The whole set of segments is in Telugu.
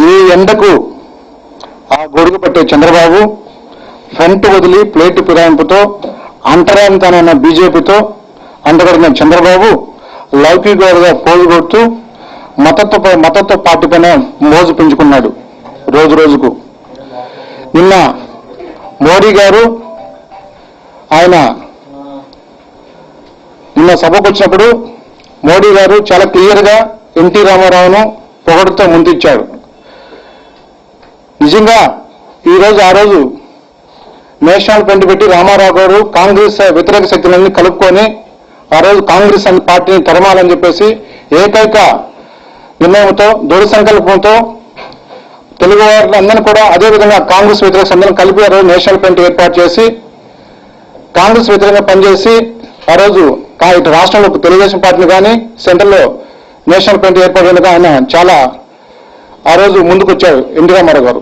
ఈ ఎండకు ఆ గొడుగు పట్టే చంద్రబాబు ఫ్రంట్ వదిలి ప్లేటు ఫిరాయింపుతో అంటరానితనమైన బీజేపీతో అండగడిన చంద్రబాబు లౌకికవాదిగా పోజు కొడుతూ మతత్వ పార్టీ పైన మోజు పెంచుకున్నాడు రోజు రోజుకు. నిన్న మోడీ గారు ఆయన నిన్న సభకు వచ్చినప్పుడు మోడీ గారు చాలా క్లియర్గా ఎన్టీ రామారావును పొగడుతూ ముందిచ్చాడు. నిజంగా ఆ రోజు నేషనల్ ఫ్రంట్ పెట్టి రామారావు గారు కాంగ్రెస్ వ్యతిరేక శక్తులన్నీ కలుపుకొని ఆ రోజు కాంగ్రెస్ అనే పార్టీని తరమాలని చెప్పేసి ఏకైక నిర్ణయంతో దృఢ సంకల్పంతో తెలుగు వారందరినీ కూడా అదేవిధంగా కాంగ్రెస్ వ్యతిరేక సంఘాలను కలిపి ఆ రోజు నేషనల్ ఫ్రంట్ ఏర్పాటు చేసి కాంగ్రెస్ వ్యతిరేకంగా పనిచేసి ఆ రోజు ఇటు రాష్ట్రంలో తెలుగుదేశం పార్టీని కానీ సెంట్రల్లో నేషనల్ ఫ్రంట్ ఏర్పాటు ఆయన చాలా ఆ రోజు ముందుకు వచ్చారు ఎన్టీ రామారావు గారు.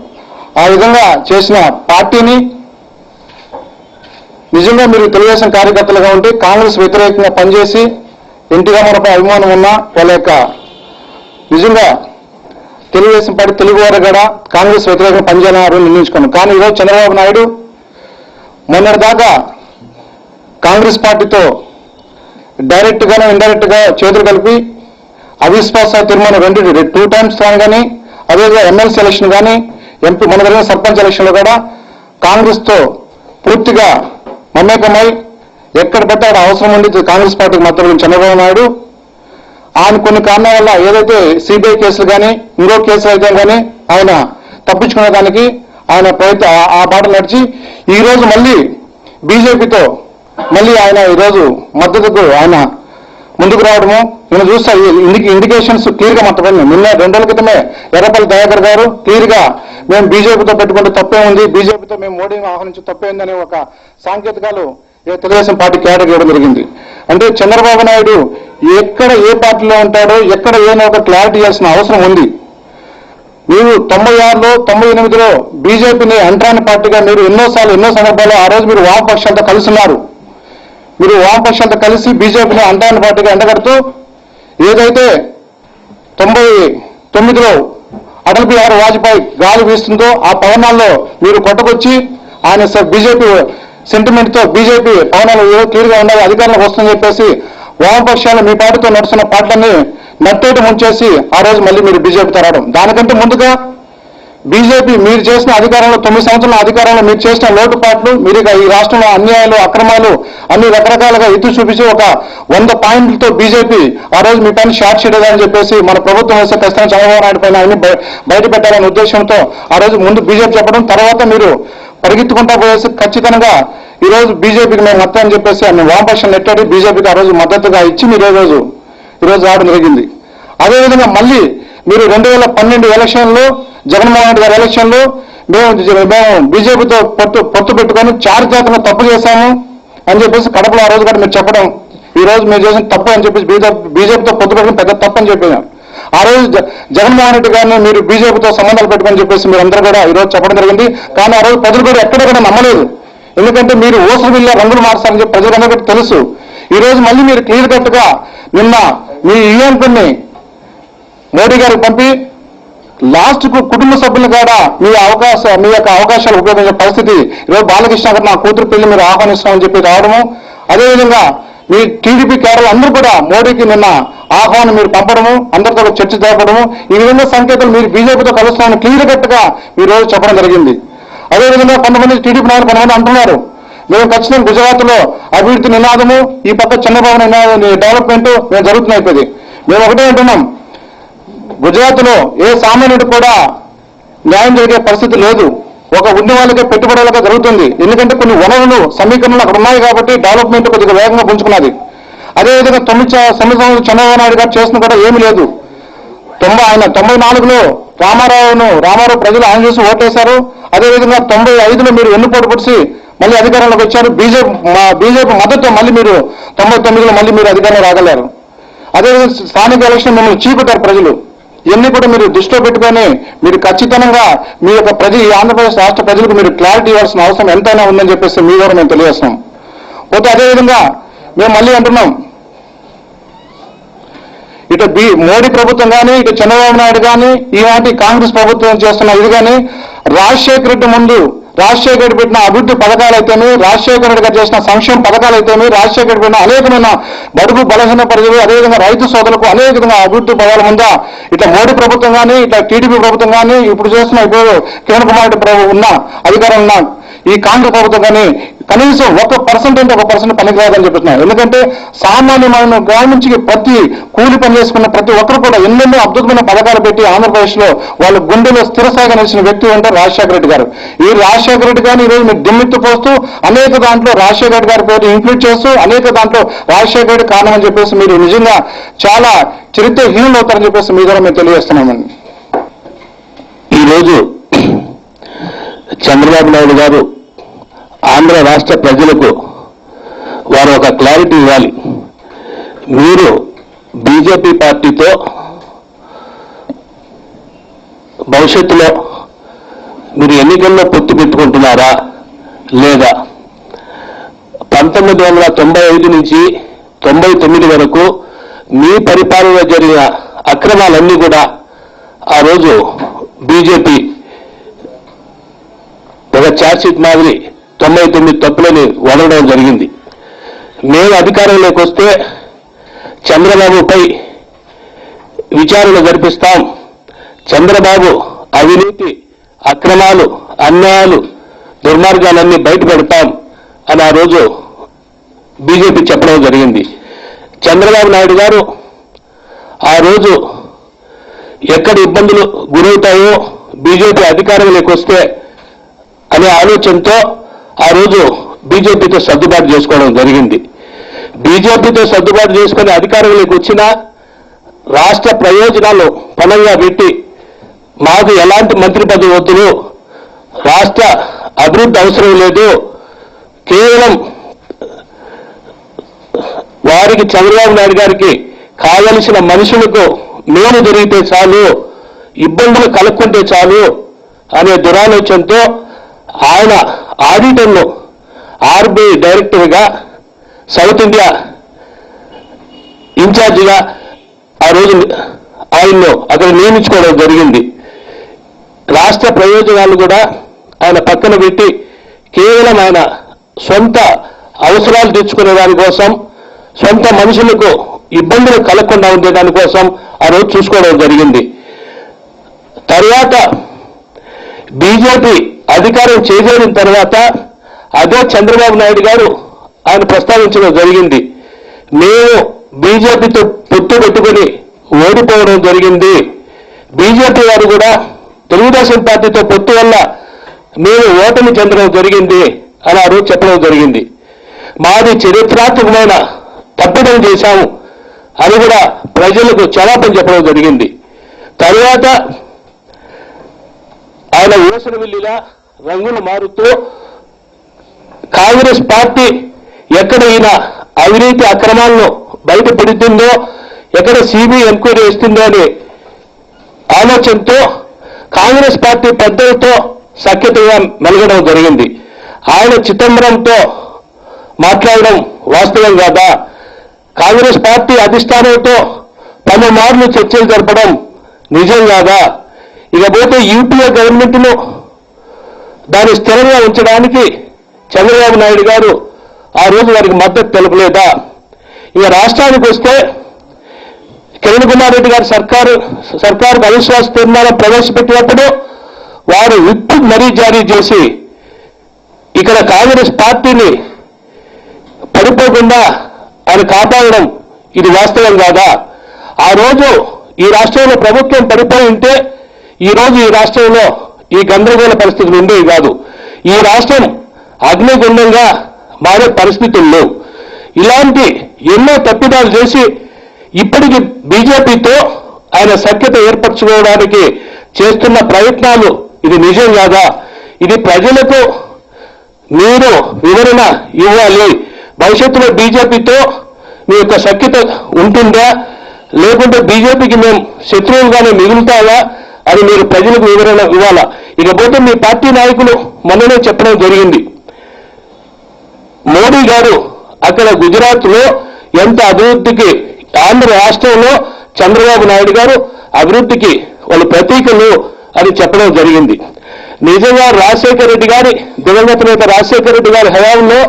ఆ విధంగా చేసిన పార్టీని నిజంగా మీరు తెలుగుదేశం కార్యకర్తలుగా ఉంటే కాంగ్రెస్ వ్యతిరేకంగా పనిచేసి ఎన్టీ రామారావుపై అభిమానం ఉన్న వాళ్ళ యొక్క నిజంగా తెలుగుదేశం పార్టీ తెలుగువారు కూడా కాంగ్రెస్ వ్యతిరేకంగా పనిచేయాలని నిర్ణయించుకున్నాం. కానీ ఈరోజు చంద్రబాబు నాయుడు మొన్నటిదాకా కాంగ్రెస్ పార్టీతో డైరెక్ట్ గాను ఇండైరెక్ట్ గా చేతులు కలిపి అవిశ్వాస తీర్మానం 2 టైమ్స్ కానీ అదేవిధంగా ఎమ్మెల్సీ ఎలక్షన్ కానీ ఎంపీ మన జరిగిన సర్పంచ్ ఎలక్షన్లో కూడా కాంగ్రెస్ తో పూర్తిగా మమేకమై ఎక్కడ పడితే అక్కడ అవసరం ఉండి కాంగ్రెస్ పార్టీకి మద్దతు చంద్రబాబు నాయుడు ఆయన కొన్ని కారణాల వల్ల ఏదైతే సిబిఐ కేసులు కానీ ఇంకో కేసులు అయితే కానీ ఆయన తప్పించుకునే దానికి ఆయన ఆ బాట నడిచి ఈ రోజు మళ్ళీ బీజేపీతో మళ్ళీ ఆయన ఈరోజు మద్దతుకు ఆయన ముందుకు రావడము నేను చూస్తా ఇండికేషన్స్ క్లియర్ గా మాట్లాడండి. నిన్న 2 రోజుల క్రితమే ఎర్రపల్లి దయాకర్ గారు క్లియర్ గా మేము బీజేపీతో పెట్టుకుంటే తప్పే ఉంది, బీజేపీతో మేము మోడీని ఆహ్వానించి తప్పే ఉందనే ఒక సాంకేతికాలు తెలుగుదేశం పార్టీ క్యాడర్ ఇవ్వడం జరిగింది. అంటే చంద్రబాబు నాయుడు ఎక్కడ ఏ పార్టీలో ఉంటాడో ఎక్కడ ఏదో ఒక క్లారిటీ ఇవ్వాల్సిన అవసరం ఉంది. మీరు 96లో 98లో బీజేపీని అంటరాని పార్టీగా మీరు ఎన్నో సందర్భాల్లో ఆ రోజు మీరు వామపక్షాలతో కలిసి ఉన్నారు. మీరు వామపక్షాలతో కలిసి బీజేపీని అంటరాని పార్టీగా ఎండగడుతూ ఏదైతే 99లో అటల్ బిహారీ వాజ్పేయి గాలి వీస్తుందో ఆ పవనాల్లో మీరు కొట్టకొచ్చి ఆయన బీజేపీ సెంటిమెంట్ తో బీజేపీ పవనాలు ఏదో క్లియర్గా ఉండాలి అధికారంలోకి వస్తుందని చెప్పేసి వామపక్షాలు మీ పార్టీతో నడుస్తున్న పార్టీలని నట్టేటి ముంచేసి ఆ రోజు మళ్ళీ మీరు బీజేపీతో రావడం. దానికంటే ముందుగా బీజేపీ మీరు చేసిన అధికారంలో 9 సంవత్సరాల అధికారంలో మీరు చేసిన లోటుపాట్లు మీరు ఈ రాష్ట్రంలో అన్యాయాలు అక్రమాలు అన్ని రకరకాలుగా ఎత్తి చూపించి ఒక 100 పాయింట్లతో బీజేపీ ఆ రోజు మీ పైన షార్ట్ షీట్ అని చెప్పేసి మన ప్రభుత్వం వేస్తే ఖచ్చితంగా చంద్రబాబు నాయుడు పైన అన్ని బయట పెట్టాలనే ఉద్దేశంతో ఆ రోజు ముందు బీజేపీ చెప్పడం తర్వాత మీరు పరిగెత్తుకుంటా పోయేసి ఖచ్చితంగా ఈ రోజు బీజేపీకి మేము మొత్తం అని చెప్పేసి అన్ని వామపక్షం నెట్టాడి బీజేపీకి ఆ రోజు మద్దతుగా ఇచ్చి మీరు ఈరోజు రావడం జరిగింది. అదేవిధంగా మళ్ళీ మీరు 2012 ఎలక్షన్లో జగన్మోహన్ రెడ్డి గారి ఎలక్షన్లో మేము బీజేపీతో పొత్తు పెట్టుకొని చారిత్రాత్మక తప్పు చేశాము అని చెప్పేసి కడపలో ఆ రోజు కూడా మీరు చెప్పడం ఈ రోజు మీరు చేసిన తప్పు అని చెప్పేసి బీజేపీతో పొత్తు పెట్టుకుని పెద్ద తప్పు అని చెప్పారు. ఆ రోజు జగన్మోహన్ రెడ్డి గారిని మీరు బీజేపీతో సంబంధాలు పెట్టుకొని చెప్పేసి మీరు అందరూ కూడా ఈ రోజు చెప్పడం జరిగింది. కానీ ఆ రోజు ప్రజలు కూడా ఎక్కడ కూడా నమ్మలేదు. ఎందుకంటే మీరు ఓసరు బిల్ల రంగులు మార్చాలని చెప్పి ప్రజలందరికీ తెలుసు. ఈ రోజు మళ్ళీ మీరు క్లియర్ కట్ గా నిన్న మీ ఈఎంపీని మోడీ గారికి పంపి లాస్ట్ కు కుటుంబ సభ్యులు కూడా మీ యొక్క అవకాశాలు ఉపయోగించే పరిస్థితి ఈరోజు బాలకృష్ణ గారు నా కూతురు పెళ్లి మీరు ఆహ్వానిస్తామని చెప్పి రావడము, అదేవిధంగా మీ టీడీపీ క్యాడర్లు అందరూ కూడా మోడీకి నిన్న ఆహ్వానం మీరు పంపడము, అందరితో చర్చ జరపడము, ఈ విధంగా సంకేతాలు మీరు బీజేపీతో కలుస్తున్నామని క్లియర్ కట్ గా ఈ రోజు చెప్పడం జరిగింది. అదేవిధంగా కొంతమంది టీడీపీ నాయకులు కొంతమంది అంటున్నారు మేము ఖచ్చితంగా గుజరాత్ లో అభివృద్ధి నినాదము ఈ పక్క చంద్రబాబు డెవలప్మెంట్ మేము జరుగుతున్నది. మేము ఒకటే అంటున్నాం, గుజరాత్ లో ఏ సామాన్యుడు కూడా న్యాయం జరిగే పరిస్థితి లేదు. ఒక ఉన్న వాళ్ళకే పెట్టుబడులకే జరుగుతుంది. ఎందుకంటే కొన్ని వనరులు సమీకరణలు అక్కడ ఉన్నాయి కాబట్టి డెవలప్మెంట్ కొద్దిగా వేగంగా పుంజుకున్నది. అదేవిధంగా 9 సంవత్సరాలు చంద్రబాబు నాయుడు గారు చేసిన కూడా ఏమీ లేదు. ఆయన 94లో రామారావు ప్రజలు ఆయన చూసి ఓటేశారు. అదేవిధంగా 95లో మీరు ఎన్నుపోటు పొడిచి మళ్ళీ అధికారంలోకి వచ్చారు. బీజేపీ మద్దతు మళ్ళీ మీరు 99లో మళ్ళీ మీరు అధికారంలో రాగలరు. అదేవిధంగా స్థానిక ఎలక్షన్ మిమ్మల్ని చీకొట్టారు ప్రజలు. ఇవన్నీ కూడా మీరు దృష్టిలో పెట్టుకొని మీరు ఖచ్చితంగా మీ యొక్క ఈ ఆంధ్రప్రదేశ్ రాష్ట్ర ప్రజలకు మీరు క్లారిటీ ఇవ్వాల్సిన అవసరం ఎంతైనా ఉందని చెప్పేసి మీ కూడా మేము తెలియజేస్తున్నాం. పోతే అదేవిధంగా మేము మళ్ళీ అంటున్నాం, ఇటు మోడీ ప్రభుత్వం కానీ, ఇటు చంద్రబాబు నాయుడు కానీ, ఇలాంటి కాంగ్రెస్ ప్రభుత్వం చేస్తున్న ఇది కానీ రాజశేఖర రెడ్డి ముందు రాజశేఖర రెడ్డి పెట్టిన అభివృద్ధి పథకాలు అయితేనే, రాజశేఖర రెడ్డి గారు చేసిన సంక్షేమ పథకాలు అయితేనే, రాజశేఖర రెడ్డి పెట్టిన అనేకమైన బడుగు బలహీన ప్రజలు, అదేవిధంగా రైతు సోదరులకు అనేక విధంగా అభివృద్ధి పథకాల ముందు ఇట్లా మోడీ ప్రభుత్వం కానీ, ఇట్లా టీడీపీ ప్రభుత్వం కానీ, ఇప్పుడు చేస్తున్న ఇప్పుడు కిరణ్ కుమార్ రెడ్డి ఉన్న అధికారం ఉన్న ఈ కాంగ్రెస్ ప్రభుత్వం కానీ కనీసం 1% అంటే 1% పనికిరాదని చెప్తున్నాను. ఎందుకంటే సామాన్యమైన గ్రామం నుంచి ప్రతి కూలి పని చేసుకున్న ప్రతి ఒక్కరు కూడా ఎన్నెన్నో అద్భుతమైన పథకాలు పెట్టి ఆంధ్రప్రదేశ్ లో వాళ్ళ గుండెలో స్థిరసాగా నిలిచిన వ్యక్తి అంటే రాజశేఖర రెడ్డి గారు. ఈ రాజశేఖర రెడ్డి గారిని ఈరోజు మీరు దిమ్మెత్తి పోస్తూ అనేక దాంట్లో రాజశేఖర రెడ్డి గారి పేరు ఇంక్లూడ్ చేస్తూ అనేక దాంట్లో రాజశేఖర రెడ్డి కారణం అని చెప్పేసి మీరు నిజంగా చాలా చరిత్రహీనులు అవుతారని చెప్పేసి మీ ద్వారా మేము తెలియజేస్తున్నామండి. ఈరోజు చంద్రబాబు నాయుడు గారు ఆంధ్ర రాష్ట్ర ప్రజలకు వారు ఒక క్లారిటీ ఇవ్వాలి. మీరు బీజేపీ పార్టీతో భవిష్యత్తులో మీరు ఎన్నికల్లో పొత్తు పెట్టుకుంటున్నారా లేదా? 1995 నుంచి 99 వరకు మీ పరిపాలనలో జరిగిన అక్రమాలన్నీ కూడా ఆ రోజు బీజేపీ ఒక ఛార్జ్షీట్ మాదిరి 99 తప్పులని వదలడం జరిగింది. మేము అధికారంలోకి వస్తే చంద్రబాబుపై విచారణ జరిపిస్తాం, చంద్రబాబు అవినీతి అక్రమాలు అన్యాయాలు దుర్మార్గాలన్నీ బయటపెడతాం అని ఆ రోజు బీజేపీ చెప్పడం జరిగింది. చంద్రబాబు నాయుడు గారు ఆ రోజు ఎక్కడ ఇబ్బందులు గురవుతాయో బీజేపీ అధికారంలోకి వస్తే అనే ఆలోచనతో ఆ రోజు బీజేపీతో సర్దుబాటు చేసుకోవడం జరిగింది. బీజేపీతో సర్దుబాటు చేసుకుని అధికారంలోకి వచ్చిన రాష్ట్ర ప్రయోజనాలు పణంగా పెట్టి మాకు ఎలాంటి మంత్రి పదవి వద్దు, రాష్ట్ర అభివృద్ధి అవసరం లేదు, కేవలం వారికి చంద్రబాబు నాయుడు గారికి కావలసిన మనుషులకు మేలు జరిగితే చాలు, ఇబ్బందులు కలుక్కుంటే చాలు అనే దురాలోచనతో ఆయన ఆడిటర్ను ఆర్బీఐ డైరెక్టర్గా సౌత్ ఇండియా ఇన్ఛార్జిగా ఆ రోజు ఆయన్ను అక్కడ నియమించుకోవడం జరిగింది. రాష్ట్ర ప్రయోజనాలు కూడా ఆయన పక్కన పెట్టి కేవలం ఆయన సొంత అవసరాలు తెచ్చుకునే దానికోసం, సొంత మనుషులకు ఇబ్బందులు కలగకుండా ఉండే దానికోసం ఆ రోజు చూసుకోవడం జరిగింది. తర్వాత బీజేపీ అధికారం చేజేరిన తర్వాత అదే చంద్రబాబు నాయుడు గారు ఆయన ప్రస్తావించడం జరిగింది. మేము బీజేపీతో పొత్తు పెట్టుకుని ఓడిపోవడం జరిగింది, బీజేపీ వారు కూడా తెలుగుదేశం పార్టీతో పొత్తు వల్ల మేము ఓటమి చెందడం జరిగింది అని ఆ రోజు చెప్పడం జరిగింది. మాది చరిత్రాత్మకమైన తప్పిదం చేశాము అని కూడా ప్రజలకు క్షమాపణ చెప్పడం జరిగింది. తరువాత ఆయన ఊసర విల్లిలా రంగులు మారుతూ కాంగ్రెస్ పార్టీ ఎక్కడ ఈయన అవినీతి అక్రమాలను బయటపడుతుందో, ఎక్కడ సిబిఐ ఎంక్వైరీ ఇస్తుందో అనే ఆలోచనతో కాంగ్రెస్ పార్టీ పెద్దలతో సఖ్యతగా మెలగడం జరిగింది. ఆయన చిదంబరంతో మాట్లాడడం వాస్తవం కాదా? కాంగ్రెస్ పార్టీ అధిష్టానంతో పలుమార్లు చర్చలు జరపడం నిజం కాదా? ఇకపోతే యూపీఏ గవర్నమెంట్ను దాన్ని స్థిరంగా ఉంచడానికి చంద్రబాబు నాయుడు గారు ఆ రోజు వారికి మద్దతు తెలపలేదా? ఇక రాష్ట్రానికి వస్తే కిరణ్ కుమార్ రెడ్డి గారి సర్కారుకు అవిశ్వాస తీర్మానం ప్రవేశపెట్టినప్పుడు వారు విప్ మరీ జారీ చేసి ఇక్కడ కాంగ్రెస్ పార్టీని పడిపోకుండా ఆయన కాపాడడం ఇది వాస్తవం కాదా? ఆ రోజు ఈ రాష్ట్రంలో ప్రభుత్వం పడిపోయి ఉంటే ఈ రోజు ఈ రాష్ట్రంలో ఈ గందరగోళ పరిస్థితులు ఉండేవి కాదు. ఈ రాష్ట్రం అగ్నిగుండంగా మారే పరిస్థితులు లేవు. ఇలాంటి ఎన్నో తప్పిదాలు చేసి ఇప్పటికి బీజేపీతో ఆయన సఖ్యత ఏర్పరచుకోవడానికి చేస్తున్న ప్రయత్నాలు ఇది నిజం కాదా? ఇది ప్రజలకు మీరు వివరణ ఇవ్వాలి. భవిష్యత్తులో బీజేపీతో మీ యొక్క సఖ్యత ఉంటుందా, లేకుంటే బీజేపీకి మేము శత్రువులుగానే మిగులుతావా అని మీరు ప్రజలకు వివరణ ఇవ్వాలా. ఇకపోతే మీ పార్టీ నాయకులు మొన్ననే చెప్పడం జరిగింది, మోడీ గారు అక్కడ గుజరాత్లో ఎంత అభివృద్ధికి ఆంధ్ర రాష్ట్రంలో చంద్రబాబు నాయుడు గారు అభివృద్ధికి వాళ్ళు ప్రతీకలు అని చెప్పడం జరిగింది. నిజంగా రాజశేఖర రెడ్డి గారి దివంగత నేత రాజశేఖర రెడ్డి గారి హయాంలో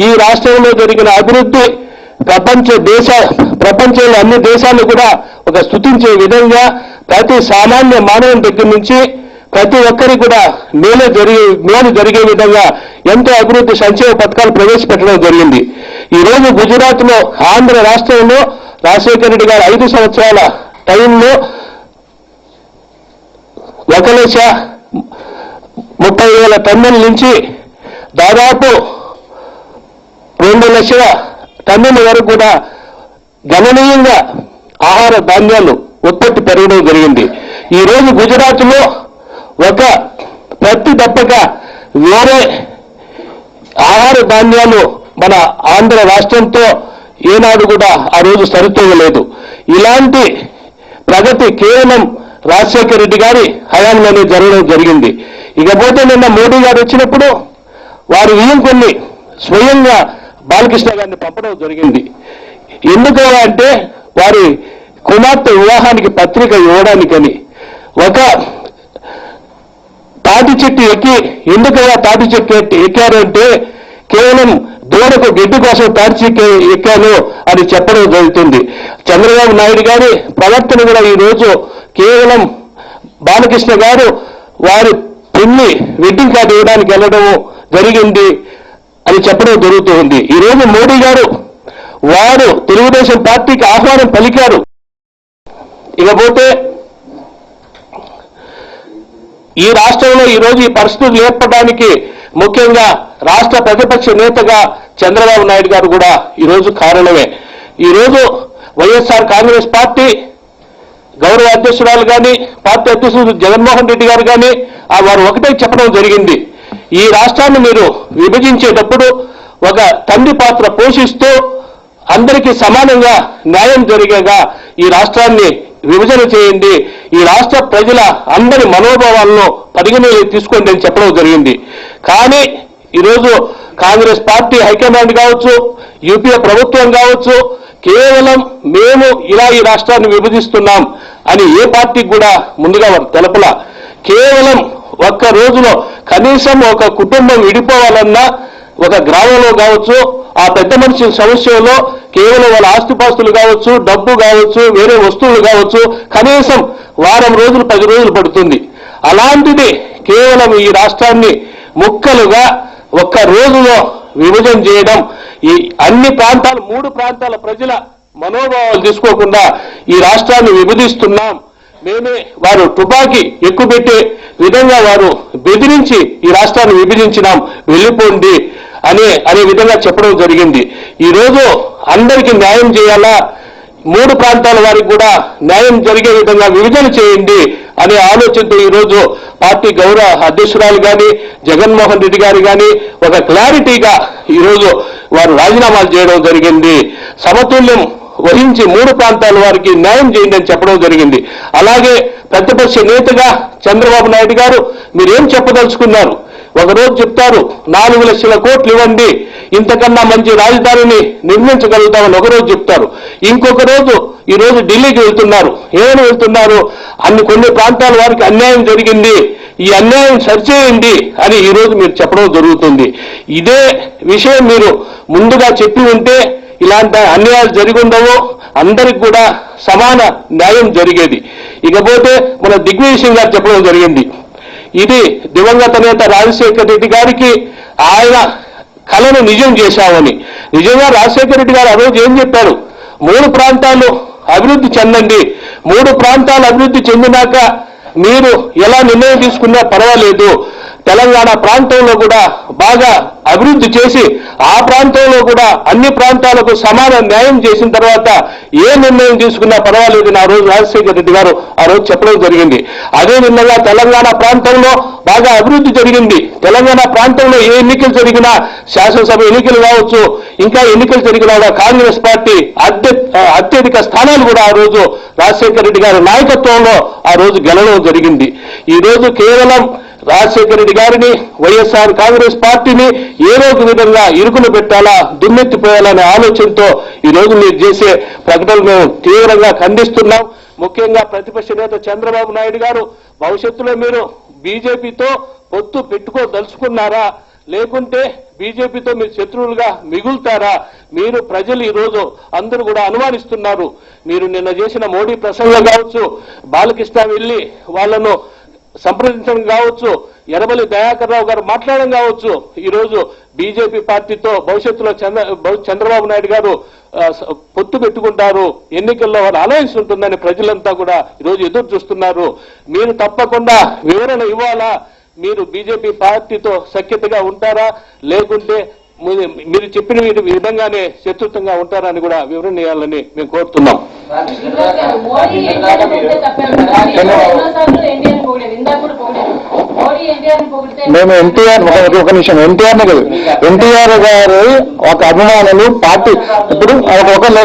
ఈ రాష్ట్రంలో జరిగిన అభివృద్ధి ప్రపంచంలో అన్ని దేశాలు కూడా ఒక స్తుతించే విధంగా ప్రతి సామాన్య మానవుని దగ్గర నుంచి ప్రతి ఒక్కరికి కూడా మేలు జరిగే విధంగా ఎంతో అభివృద్ధి సంక్షేమ పథకాలు ప్రవేశపెట్టడం జరిగింది. ఈ రోజు గుజరాత్లో ఆంధ్ర రాష్ట్రంలో రాజశేఖర రెడ్డి గారు 5 సంవత్సరాల టైంలో 1,30,000 టన్నుల నుంచి దాదాపు 2 లక్షల టన్నుల వరకు కూడా గణనీయంగా ఆహార ధాన్యాలు ఉత్పత్తి పెరగడం జరిగింది. ఈ రోజు గుజరాత్లో ప్రతి దప్పక వేరే ఆహార ధాన్యాలు మన ఆంధ్ర రాష్ట్రంతో ఏనాడు కూడా ఆ రోజు సరితూగలేదు. ఇలాంటి ప్రగతి కేవలం రాజశేఖర రెడ్డి గారి హయాంలోనే జరగడం జరిగింది. ఇకపోతే నిన్న మోడీ గారు వచ్చినప్పుడు వారు కొన్ని స్వయంగా బాలకృష్ణ గారిని పంపడం జరిగింది. ఎందుకు అంటే వారి కుమార్తె వివాహానికి పత్రిక ఇవ్వడానికని. ఒక తాటి చెట్టు ఎందుకలా తాటి చెట్టు ఎక్కారు అంటే కేవలం దూడకు గడ్డి కోసం తాటి చెట్టు ఎక్కాను అని చెప్పడం జరుగుతుంది. చంద్రబాబు నాయుడు గారి ప్రవర్తన కూడా ఈ రోజు కేవలం బాలకృష్ణ గారు వారి పెళ్లి వెడ్డింగ్ కార్డు ఇవ్వడానికి వెళ్ళడం జరిగింది అని చెప్పడం జరుగుతుంది. ఈ రోజు మోడీ గారు వారు తెలుగుదేశం పార్టీకి ఆహ్వానం పలికారు. ఇకపోతే ఈ రాష్ట్రంలో ఈ రోజు ఈ పరిస్థితులు ఏర్పడడానికి ముఖ్యంగా రాష్ట్ర ప్రతిపక్ష నేతగా చంద్రబాబు నాయుడు గారు కూడా ఈరోజు కారణమే. ఈరోజు వైఎస్ఆర్ కాంగ్రెస్ పార్టీ గౌరవ అధ్యక్షురాలు కానీ పార్టీ అధ్యక్షుడు జగన్మోహన్ రెడ్డి గారు కానీ వారు ఒకటే చెప్పడం జరిగింది. ఈ రాష్ట్రాన్ని మీరు విభజించేటప్పుడు ఒక తండ్రి పాత్ర పోషిస్తూ అందరికీ సమానంగా న్యాయం జరిగేగా ఈ రాష్ట్రాన్ని విభజన చేయండి, ఈ రాష్ట్ర ప్రజల అందరి మనోభావాలను పరిగణలోకి తీసుకోండి అని చెప్పడం జరిగింది. కానీ ఈరోజు కాంగ్రెస్ పార్టీ హైకమాండ్ కావచ్చు, యూపీఏ ప్రభుత్వం కావచ్చు, కేవలం మేము ఇలా ఈ రాష్ట్రాన్ని విభజిస్తున్నాం అని ఏ పార్టీకి కూడా ముందుగా తెలపలా. కేవలం ఒక్క రోజులో కనీసం ఒక కుటుంబం విడిపోవాలన్నా ఒక గ్రామంలో కావచ్చు, ఆ పెద్ద మనిషి సమస్యలో కేవలం వాళ్ళ ఆస్తిపాస్తులు కావచ్చు, డబ్బు కావచ్చు, వేరే వస్తువులు కావచ్చు, కనీసం వారం రోజులు 10 రోజులు పడుతుంది. అలాంటిది కేవలం ఈ రాష్ట్రాన్ని ముక్కలుగా ఒక్క రోజులో విభజన చేయడం, ఈ అన్ని ప్రాంతాలు 3 ప్రాంతాల ప్రజల మనోభావాలు తీసుకోకుండా ఈ రాష్ట్రాన్ని విభజిస్తున్నాం, మేమే వారు తుపాకీ ఎక్కుపెట్టే విధంగా వారు బెదిరించి ఈ రాష్ట్రాన్ని విభజించినాం, వెళ్ళిపోండి అనే విధంగా చెప్పడం జరిగింది. ఈరోజు అందరికీ న్యాయం చేయాలా, 3 ప్రాంతాల వారికి కూడా న్యాయం జరిగే విధంగా విభజన చేయండి అనే ఆలోచనతో ఈరోజు పార్టీ గౌరవ అధ్యక్షురాలు కానీ జగన్మోహన్ రెడ్డి గారు కానీ ఒక క్లారిటీగా ఈరోజు వారు రాజీనామాలు చేయడం జరిగింది. సమతుల్యం వహించి 3 ప్రాంతాల వారికి న్యాయం చేయండి అని చెప్పడం జరిగింది. అలాగే ప్రతిపక్ష నేతగా చంద్రబాబు నాయుడు గారు మీరేం చెప్పదలుచుకున్నారు? ఒకరోజు చెప్తారు 4 లక్షల కోట్లు ఇవ్వండి, ఇంతకన్నా మంచి రాజధానిని నిర్మించగలుగుతామని ఒకరోజు చెప్తారు. ఇంకొక రోజు ఈరోజు ఢిల్లీకి వెళ్తున్నారు. ఏమని వెళ్తున్నారు? కొన్ని ప్రాంతాల వారికి అన్యాయం జరిగింది, ఈ అన్యాయం సరిచేయండి అని ఈరోజు మీరు చెప్పడం జరుగుతుంది. ఇదే విషయం మీరు ముందుగా చెప్పి ఉంటే ఇలాంటి అన్యాయాలు జరిగి ఉండవు, అందరికి కూడా సమాన న్యాయం జరిగేది. ఇకపోతే మన దిగ్విజయ్ సింగ్ గారు చెప్పడం జరిగింది, ఇది దివంగత నేత రాజశేఖర రెడ్డి గారికి ఆయన కళను నిజం చేశామని. నిజంగా రాజశేఖర రెడ్డి గారు ఆ రోజు ఏం చెప్పారు? 3 ప్రాంతాలు అభివృద్ధి చెందండి, 3 ప్రాంతాలు అభివృద్ధి చెందినాక మీరు ఎలా నిర్ణయం తీసుకున్నా పర్వాలేదు, తెలంగాణ ప్రాంతంలో కూడా బాగా అభివృద్ధి చేసి ఆ ప్రాంతంలో కూడా అన్ని ప్రాంతాలకు సమాన న్యాయం చేసిన తర్వాత ఏ నిర్ణయం తీసుకున్నా పర్వాలేదని ఆ రోజు రాజశేఖర రెడ్డి గారు ఆ రోజు చెప్పడం జరిగింది. అదే విధంగా తెలంగాణ ప్రాంతంలో బాగా అభివృద్ధి జరిగింది. తెలంగాణ ప్రాంతంలో ఏ ఎన్నికలు జరిగినా, శాసనసభ ఎన్నికలు కావచ్చు, ఇంకా ఎన్నికలు జరిగినా కాంగ్రెస్ పార్టీ అత్యధిక స్థానాలు కూడా ఆ రోజు రాజశేఖర రెడ్డి గారి నాయకత్వంలో ఆ రోజు గెలవడం జరిగింది. ఈ రోజు కేవలం రాజశేఖర రెడ్డి గారిని, వైఎస్ఆర్ కాంగ్రెస్ పార్టీని ఏదో ఒక విధంగా ఇరుకులు పెట్టాలా, దుమ్మెత్తిపోయాలనే ఆలోచనతో ఈ రోజు మీరు చేసే ప్రకటనను తీవ్రంగా ఖండిస్తున్నాం. ముఖ్యంగా ప్రతిపక్ష నేత చంద్రబాబు నాయుడు గారు భవిష్యత్తులో మీరు బీజేపీతో పొత్తు పెట్టుకోదలుచుకున్నారా, లేకుంటే బీజేపీతో మీరు శత్రువులుగా మిగులుతారా? మీరు ప్రజలు ఈ రోజు అందరూ కూడా అనుమానిస్తున్నారు. మీరు నిన్న చేసిన మోడీ ప్రసంగం కావచ్చు, బాలకృష్ణ వెళ్ళి వాళ్ళను సంప్రదించడం కావచ్చు, ఎర్రబెల్లి దయాకర్ రావు గారు మాట్లాడడం కావచ్చు, ఈ రోజు బీజేపీ పార్టీతో భవిష్యత్తులో చంద్రబాబు నాయుడు గారు పొత్తు పెట్టుకుంటారు, ఎన్నికల్లో వారు అలయన్స్ ఉంటుందని ప్రజలంతా కూడా ఈరోజు ఎదురు చూస్తున్నారు. మీరు తప్పకుండా వివరణ ఇవ్వాలా, మీరు బీజేపీ పార్టీతో సఖ్యతగా ఉంటారా, లేకుంటే మీరు చెప్పిన విధంగానే శత్రుత్వంగా ఉంటారా అని కూడా వివరణ ఇవ్వాలని మేము కోరుతున్నాం. మేము ఎన్టీఆర్ ఒక నిమిషం, ఎన్టీఆర్నే కదా, ఎన్టీఆర్ గారు ఒక అభిమానులు పార్టీ ఇప్పుడు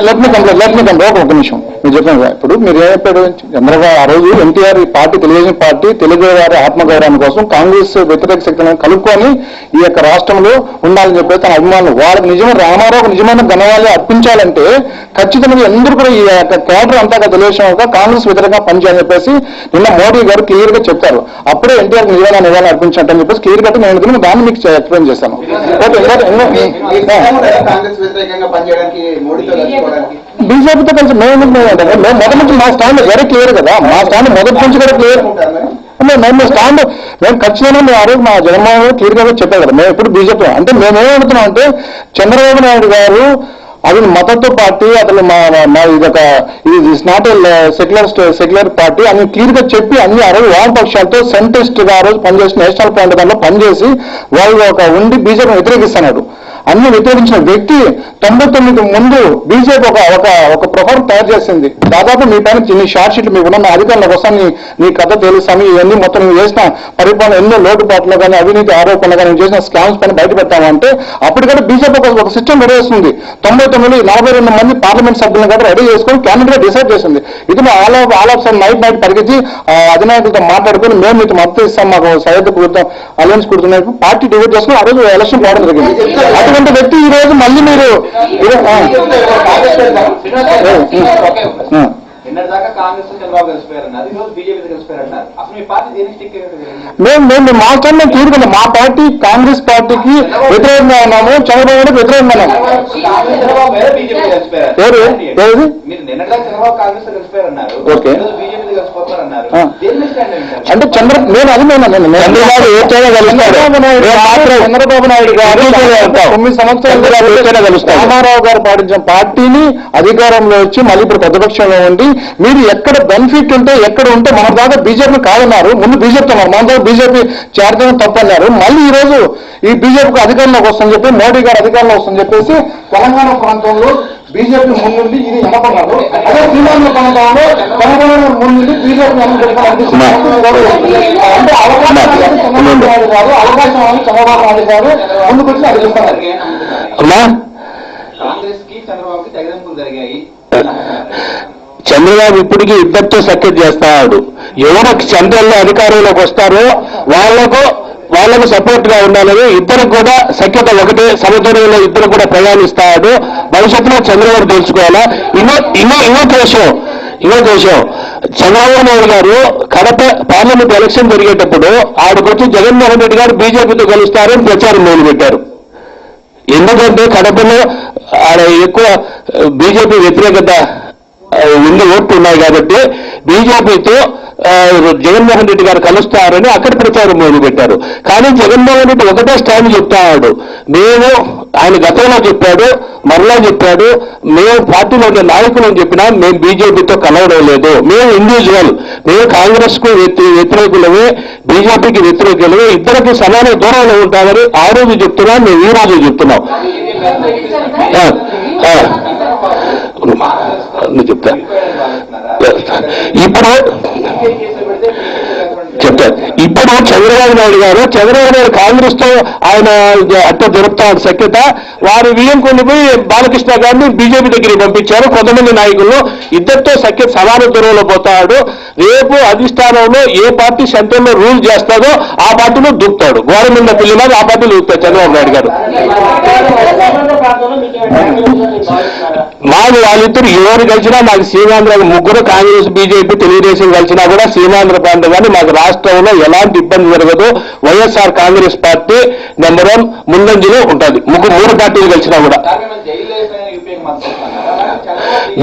లెట్ మీ కంప్లీట్ ఒక నిమిషం మీరు చెప్పాను కదా. ఇప్పుడు మీరు ఏం చెప్పాడు, చంద్రబాబు ఆ రోజు ఎన్టీఆర్ ఈ పార్టీ తెలుగుదేశం పార్టీ తెలుగు వారి ఆత్మగౌరవం కోసం కాంగ్రెస్ వ్యతిరేక శక్తులను కలుపుకొని ఈ యొక్క రాష్ట్రంలో ఉండాలని చెప్పి తన అభిమానులు వాళ్ళకి నిజమైన రామారావు నిజమైన ఘనవాళ్ళు అర్పించాలంటే ఖచ్చితంగా ఎందుకు కూడా ఈ యొక్క కేడర్ అంతా తెలుగుదేశం కాంగ్రెస్ వ్యతిరేకంగా పనిచేయాలని చెప్పేసి నిన్న మోడీ గారు క్లియర్ గా చెప్పారు. అప్పుడే ఎన్టీఆర్ నిజంగా అర్పించాలని చెప్పేసి క్లియర్ గా నేను దాన్ని మీకు ఎక్స్ప్లెయిన్ చేశాను. బీజేపీతో కలిసి మేము మొదటి నుంచి మా స్టాండ్ వెరీ క్లియర్ కదా, మా స్టాండ్ మొదటి నుంచి కూడా క్లియర్. మేము స్టాండ్ మేము ఖచ్చితంగా మేము ఆ రోజు మా జగన్మోహన్ గారు క్లియర్ గా చెప్పారు కదా. మేము ఎప్పుడు బీజేపీ అంటే మేమేమడుతున్నాం అంటే చంద్రబాబు నాయుడు గారు అది మతత్వ పార్టీ, అతను ఇది నాట్ సెక్యులర్ పార్టీ అని క్లియర్ గా చెప్పి అన్ని ఆ రోజు వామపక్షాలతో సెంట్రిస్ట్ గా ఆ రోజు పనిచేసి నేషనల్ పాయింట్ దాంట్లో పనిచేసి వాళ్ళు ఉండి బీజేపీ వ్యతిరేకిస్తున్నాడు. అన్ని వ్యతిరేకించిన వ్యక్తి 99 ముందు బీజేపీ ఒక ప్రొఫైల్ తయారు చేసింది. దాదాపు మీ పైన నీ షార్ట్ షీట్లు మీకు ఉన్న అధికారులకు వస్తాను, నీ కథ తెలుస్తాను, ఇవన్నీ మొత్తం నువ్వు చేసిన పరిపాలన ఎన్నో లోటుపాట్లు కానీ అవినీతి ఆరోపణలు కానీ చేసిన స్కామ్స్ పైన బయట పెట్టామంటే అప్పటికంటే బీజేపీ ఒక సిస్టమ్ రెడీ చేస్తుంది. 99 42 మంది పార్లమెంట్ సభ్యులను కూడా రెడీ చేసుకుని క్యాండిడేట్ డిసైడ్ చేసింది. ఇది ఆల్ ఆఫ్ సమ్ నైట్ పరిగెత్తి అధినాయకులతో మాట్లాడుకుని మేము మీకు మద్దతు ఇస్తాం, మాకు సహాయత కుడుతాం, అలయన్స్ కుడుతున్నాయి, పార్టీ డివైడ్ చేసుకుని ఆ రోజు ఎలక్షన్ పోవడం జరిగింది. అటువంటి వ్యక్తి ఈ రోజు మళ్ళీ మీరు మేము మా స్టాండ్ తీరుకున్నాం. మా పార్టీ కాంగ్రెస్ పార్టీకి వ్యతిరేకంగా ఉన్నాము, చంద్రబాబు నాయుడు వ్యతిరేకంగా ఉన్నాము. ఓకే అంటే చంద్రబాబు నాయుడు గారు 9 సంవత్సరాలు రామారావు గారు పాటించిన పార్టీని అధికారంలో వచ్చి మళ్ళీ ఇప్పుడు ప్రతిపక్షంలో ఉండి మీరు ఎక్కడ బెనిఫిట్ ఉంటే ఎక్కడ ఉంటే మన దాకా బీజేపీ కాదన్నారు. ముందు బీజేపీ ఉన్నారు, మన దాకా బీజేపీ చేరడం తప్పన్నారు. మళ్ళీ ఈ రోజు ఈ బీజేపీకి అధికారంలోకి వస్తుందని చెప్పి మోడీ గారు అధికారంలో వస్తుందని చెప్పేసి తెలంగాణ ప్రాంతంలో బీజేపీ ముందుండి ఇది ఎన్నుకున్నారు. అదే శ్రీలంక ప్రాంతంలో తెలంగాణ ముందుండి బీజేపీ అనిపిస్తుంది. అంటే అవకాశం చంద్రబాబు నాయుడు గారు అవకాశం అని చంద్రబాబు నాయుడు గారు ముందుకు వచ్చి అది ఇస్తున్నారు. చంద్రబాబు ఇప్పటికీ ఇద్దరితో సఖ్యత చేస్తాడు. ఎవరు సెంట్రల్లో అధికారంలోకి వస్తారో వాళ్లకు సపోర్ట్ గా ఉండాలని ఇద్దరు కూడా సఖ్యత ఒకటే సమతుల్యంలో ఇద్దరు కూడా ప్రయాణిస్తాడు. భవిష్యత్తులో చంద్రబాబు తెలుసుకోవాలా. ఇంకొక విషయం చంద్రబాబు నాయుడు గారు కడప పార్లమెంట్ ఎలక్షన్ జరిగేటప్పుడు ఆడికొచ్చి జగన్మోహన్ రెడ్డి గారు బీజేపీతో కలుస్తారని ప్రచారం మొదలుపెట్టారు. ఎందుకంటే కడపలో ఆడ ఎక్కువ బీజేపీ వ్యతిరేకత ఉండి ఓట్లు ఉన్నాయి కాబట్టి బీజేపీతో జగన్మోహన్ రెడ్డి గారు కలుస్తారని అక్కడ ప్రచారం మొదలుపెట్టారు. కానీ జగన్మోహన్ రెడ్డి ఒకటే స్టాండ్ చెప్తాడు. మేము ఆయన గతంలో చెప్పాడు, మరలా చెప్పాడు, మేము పార్టీలో ఉండే నాయకులు అని చెప్పినా మేము బీజేపీతో కలవడం లేదు, మేము ఇండివిజువల్, మేము కాంగ్రెస్ కు వ్యతిరేకులమే, బీజేపీకి వ్యతిరేకులమే, ఇద్దరికి సమాన దూరంలో ఉంటామని ఆ రోజు చెప్తున్నాం, మేము ఈ రోజు చెప్తున్నాం. చెప్తా ఇప్పుడు చెప్తారు. ఇప్పుడు చంద్రబాబు నాయుడు కాంగ్రెస్ తో ఆయన అట్ట జరుపుతాడు సఖ్యత. వారు వియ్యంకొని పోయి బాలకృష్ణ గారిని బీజేపీ దగ్గరికి పంపించారు. కొంతమంది నాయకులు ఇద్దరితో సఖ్యత సమాన దూరంలో పోతాడు. రేపు అధిష్టానంలో ఏ పార్టీ సెంట్రల్లో రూల్ చేస్తాడో ఆ పార్టీలో దూకుతాడు. గవర్నమెంట్ పిల్లలు ఆ పార్టీలో దూకుతాడు చంద్రబాబు నాయుడు గారు. మాకు వాళ్ళిద్దరు ఎవరు కలిసినా మాకు సీమాంధ్ర ముగ్గురు కాంగ్రెస్ బీజేపీ తెలుగుదేశం కలిసినా కూడా సీమాంధ్ర ప్రాంతం కానీ మాకు రాష్ట్రంలో ఎలాంటి ఇబ్బంది జరగదు. వైఎస్ఆర్ కాంగ్రెస్ పార్టీ నెంబర్ 1 ముందంజలో ఉంటుంది. మూడు పార్టీలు కలిసినా కూడా.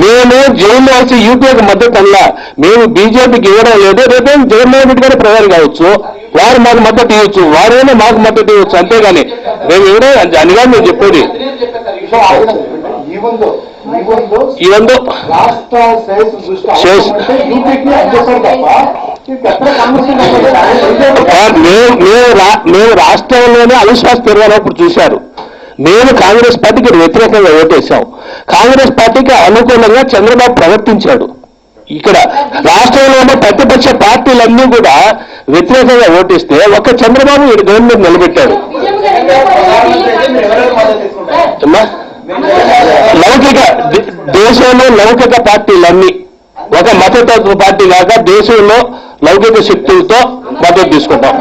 మేము జైల్లో వచ్చి యూపీఏకి మద్దతు అన్నా, మేము బీజేపీకి ఇవ్వడం లేదు. రేపేం జగన్మోహన్ రెడ్డి గారి ప్రధాని కావచ్చు, వారు మాకు మద్దతు ఇవ్వచ్చు, వారైనా మాకు మద్దతు ఇవ్వచ్చు. అంతేగాని మేము ఎవరో అనిగా మేము చెప్పేది. ఇవందు మేము రాష్ట్రంలోనే అవిశ్వాస తీర్మానం చూశారు. మేము కాంగ్రెస్ పార్టీకి వ్యతిరేకంగా ఓటేశాం. కాంగ్రెస్ పార్టీకి అనుకూలంగా చంద్రబాబు ప్రవర్తించాడు. ఇక్కడ రాష్ట్రంలో ఉన్న ప్రతిపక్ష పార్టీలన్నీ కూడా వ్యతిరేకంగా ఓటిస్తే ఒక్క చంద్రబాబు ఈ గవర్నమెంట్ నిలబెట్టాడు. దేశంలో లౌకిక పార్టీలన్నీ ఒక మతతత్వ పార్టీ కాక దేశంలో లౌకిక శక్తులతో మద్దతు తీసుకుంటాం.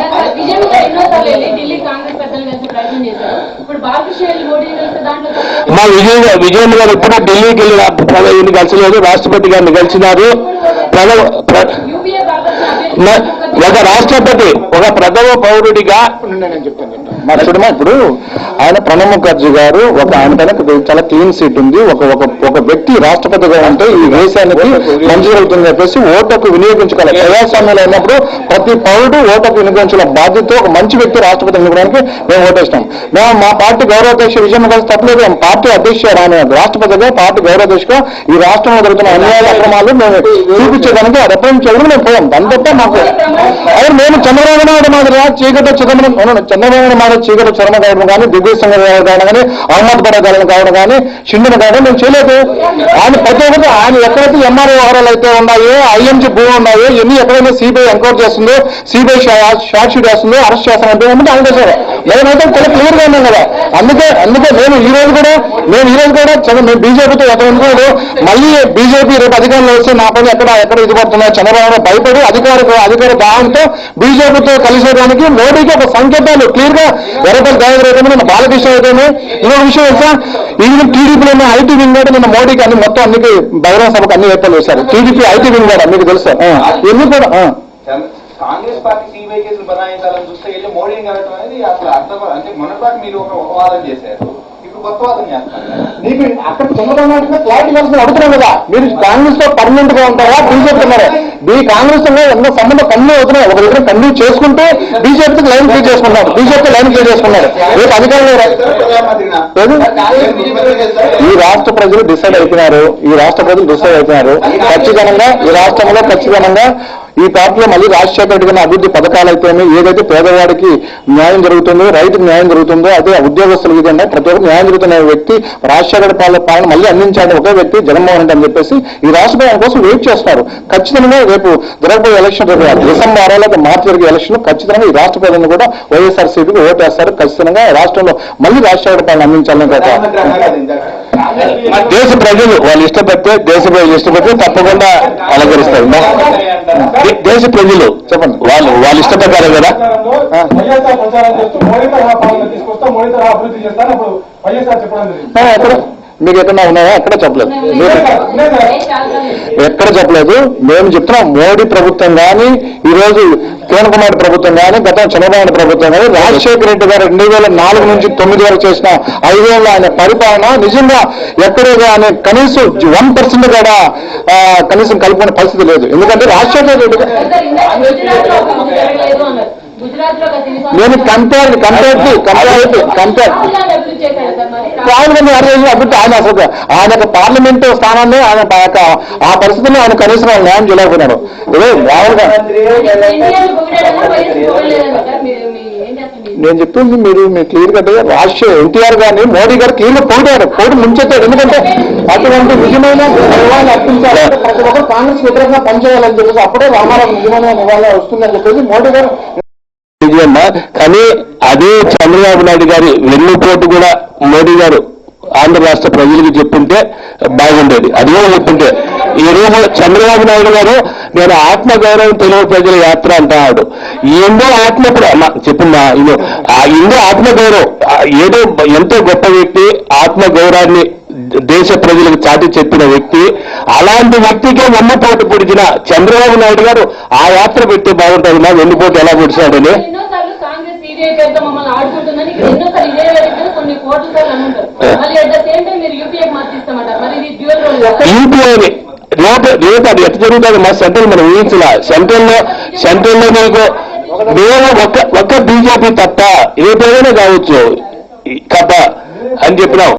మా విజయన్ గారు ఇప్పుడు ఢిల్లీకి వెళ్ళిన కలిసలేదు, రాష్ట్రపతి గారిని కలిసినారు. ఒక రాష్ట్రపతి ఒక ప్రథమ పౌరుడిగా నేను చెప్తాను. మరి చూడమా, ఇప్పుడు ఆయన ప్రణబ్ ముఖర్జీ గారు ఆయన పైన చాలా క్లీన్ సీట్ ఉంది. ఒక వ్యక్తి రాష్ట్రపతిగా ఉంటే ఈ దేశానికి మంచి జరుగుతుంది చెప్పేసి ఓటుకు వినియోగించుకోవాలి. ప్రజాస్వామ్యంలో ఉన్నప్పుడు ప్రతి పౌరుడు ఓటుకు వినియోగించాల బాధ్యత. ఒక మంచి వ్యక్తి రాష్ట్రపతి ఎన్నుకోవడానికి మేము ఓటేస్తాం. మేము మా పార్టీ గౌరవాధ్యక్ష విజయం కలిసి తప్పలేదు. పార్టీ అధ్యక్షుడు ఆయన రాష్ట్రపతిగా పార్టీ గౌరవాధ్యక్షుగా ఈ రాష్ట్రంలో జరుగుతున్న అన్యాయ అక్రమాలు మేము చూపించేదానికి రిప్రజెంట్ చేయడం మేము పోయాం. దాని తప్ప మాకు అవును మేము చంద్రబాబు నాయుడు మాదిరిగా చీకట చిదంబరం చంద్రబాబు నాయుడు మాదిరి చీకట చర్మ కావడం కానీ, దిగ్విజయ్ సింగ్ కావడం కానీ, అహ్మద్ పరాగాలను కావడం కానీ, షిండిన కావడం మేము చేయలేదు. ఆయన ప్రతి ఒక్కటి ఆయన ఎక్కడైతే ఎంఆర్ఓ వ్యవహారాలు అయితే ఉన్నాయో, ఐఎంజీ భూమి ఉన్నాయో, ఎన్ని ఎక్కడైతే సిబిఐ ఎంక్వైరీ చేస్తుందో, సిబిఐ షార్ట్ షీట్ వేస్తుందో, అరెస్ట్ చేస్తామంటే ఆయన చేశారు. మేమైతే చాలా క్లియర్ గా ఉన్నాం కదా. అందుకే మేము ఈ రోజు కూడా మేము బీజేపీతో ఎక్కడ అనుకోడు. మళ్ళీ బీజేపీ రేపు అధికారంలో వస్తే నా పని ఎక్కడ ఇది పడుతున్నాయి చంద్రబాబు భయపడి అధికార దాహంతో బీజేపీతో కలిసేయడానికి మోడీకి ఒక సంకేతాలు క్లియర్ గా ఎర్రపల్లి గాయత్రి అయితే నిన్న బాలకృష్ణ అయితే ఇంకొక విషయం తెలుసా, ఈవెన్ టీడీపీలో ఐటీ వింగ్ కూడా నిన్న మోడీకి అన్ని మొత్తం అన్నికి బహిరంగ సభకు అన్ని ఏర్పాట్లు చేశారు. టీడీపీ ఐటీ వింగ్ కూడా మీకు తెలుసా ఎందుకు కూడా కాంగ్రెస్ పార్టీ సిబిఐ కేసులు బనాయించాలని చూస్తే వెళ్ళి మోడీని కలగడం అనేది అసలు అర్థం. అంటే మొన్నటి మీరు ఒక వాదన చేశారు, ఇప్పుడు కొత్త వాదన చేస్తారు. నీకు అక్కడ చంద్రబాబు నాయుడు క్లారిటీ కలిసి అడుగుతున్నాం కదా, మీరు కాంగ్రెస్ లో పర్మనెంట్ గా ఉంటారా బీజేపీ ఉన్నారు? మీ కాంగ్రెస్ లో ఎన్నో సంబంధం కన్ను అవుతున్నాయి. ఒక దగ్గర కన్ను చేసుకుంటూ బీజేపీకి లైన్ క్లియర్ చేసుకున్నారు. రేపు అధికారంలో ఈ రాష్ట్ర ప్రజలు డిసైడ్ అవుతున్నారు. ఖచ్చితంగా ఈ రాష్ట్రంలో ఈ పార్టీలో మళ్ళీ రాజశేఖర రెడ్డి గారి అభివృద్ధి పథకాలు అయితేనే ఏదైతే పేదవాడికి న్యాయం జరుగుతుందో, రైతుకు న్యాయం జరుగుతుందో, అదే ఉద్యోగస్తులకి ప్రతి ఒక్కరు న్యాయం జరుగుతున్న వ్యక్తి రాజశేఖర పాలన మళ్ళీ అందించాడు ఒకే వ్యక్తి జగన్మోహన్ రెడ్డి అని చెప్పేసి ఈ రాష్ట్ర ప్రజల కోసం వెయిట్ చేస్తున్నారు. ఖచ్చితంగా రేపు జరగబోయే ఎలక్షన్ డిసెంబర్ 6 మార్చి జరిగే ఎలక్షన్ ఖచ్చితంగా ఈ రాష్ట్ర ప్రజలను కూడా వైఎస్ఆర్సీపీకి ఓటేస్తారు. ఖచ్చితంగా రాష్ట్రంలో మళ్ళీ రాజశేఖర పాలన అందించాలని దేశ ప్రజలు వాళ్ళు ఇష్టపడితే తప్పకుండా అలంకరిస్తారు. దేశ ప్రజలు చెప్పండి, వాళ్ళు ఇష్టపడ్డారు కదా. ఎక్కడ మీకు ఎక్కడ ఉన్నాయా? ఎక్కడ చెప్పలేదు. మేము చెప్తున్నాం మోడీ ప్రభుత్వం కానీ, ఈ రోజు కిరణ్ కుమార్ ప్రభుత్వం కానీ, గతం చంద్రబాబు ప్రభుత్వం కానీ, రాజశేఖర రెడ్డి గారు 2004 నుంచి 9 వరకు చేసిన 5 ఏళ్ళ ఆయన పరిపాలన నిజంగా ఎక్కడే కానీ కనీసం 1% కూడా కనీసం కలుపుకునే పరిస్థితి లేదు. ఎందుకంటే రాజశేఖర రెడ్డి నేను కంపేర్ ఆయన అసలు ఆయన పార్లమెంట్ స్థానాన్ని ఆయన ఆ పరిస్థితుల్లో ఆయన కనీసం న్యాయం చేయలేకపోయినాడు. నేను చెప్పింది మీరు క్లియర్ గా ఎన్టీఆర్ గారిని మోడీ గారు క్లియర్ పోటీ ముంచెత్తాడు. ఎందుకంటే అటువంటి నిజమైన నివాళులు అర్పించాలంటే ప్రతి ఒక్కరు కాంగ్రెస్ వ్యతిరేకంగా పనిచేయాలని చెప్పేసి అప్పుడే రామారావు నిజమైన నివాళులు వస్తుందని చెప్పేసి మోడీ గారు నిజమా. కానీ అదే చంద్రబాబు నాయుడు గారి వెన్నుపోటు కూడా మోడీ గారు ఆంధ్ర రాష్ట్ర ప్రజలకు చెప్పింటే బాగుండేది. అది కూడా చెప్పింటే ఈ రోజు చంద్రబాబు నాయుడు గారు నేను ఆత్మగౌరవం తెలుగు ప్రజల యాత్ర అంటున్నాడు. ఏందో చెప్పిందా ఏందో ఆత్మగౌరవం, ఏదో ఎంతో గొప్ప వ్యక్తి ఆత్మగౌరవాన్ని దేశ ప్రజలకు చాటి చెప్పిన వ్యక్తి. అలాంటి వ్యక్తికే వెన్నుపోటు పొడిచిన చంద్రబాబు నాయుడు గారు ఆ యాత్ర పెట్టి బాగుంటుంది. నా వెన్నుపోటు ఎలా పొడిచాడని యూపీఐని రేపు అది ఎట్లా జరుగుతుంది మా సెంట్రల్ మనం ఊహించలా. సెంట్రల్లో మీకు మేము ఒక్క బీజేపీ తప్ప ఏదైనా కావచ్చు కథ అని చెప్పినాం.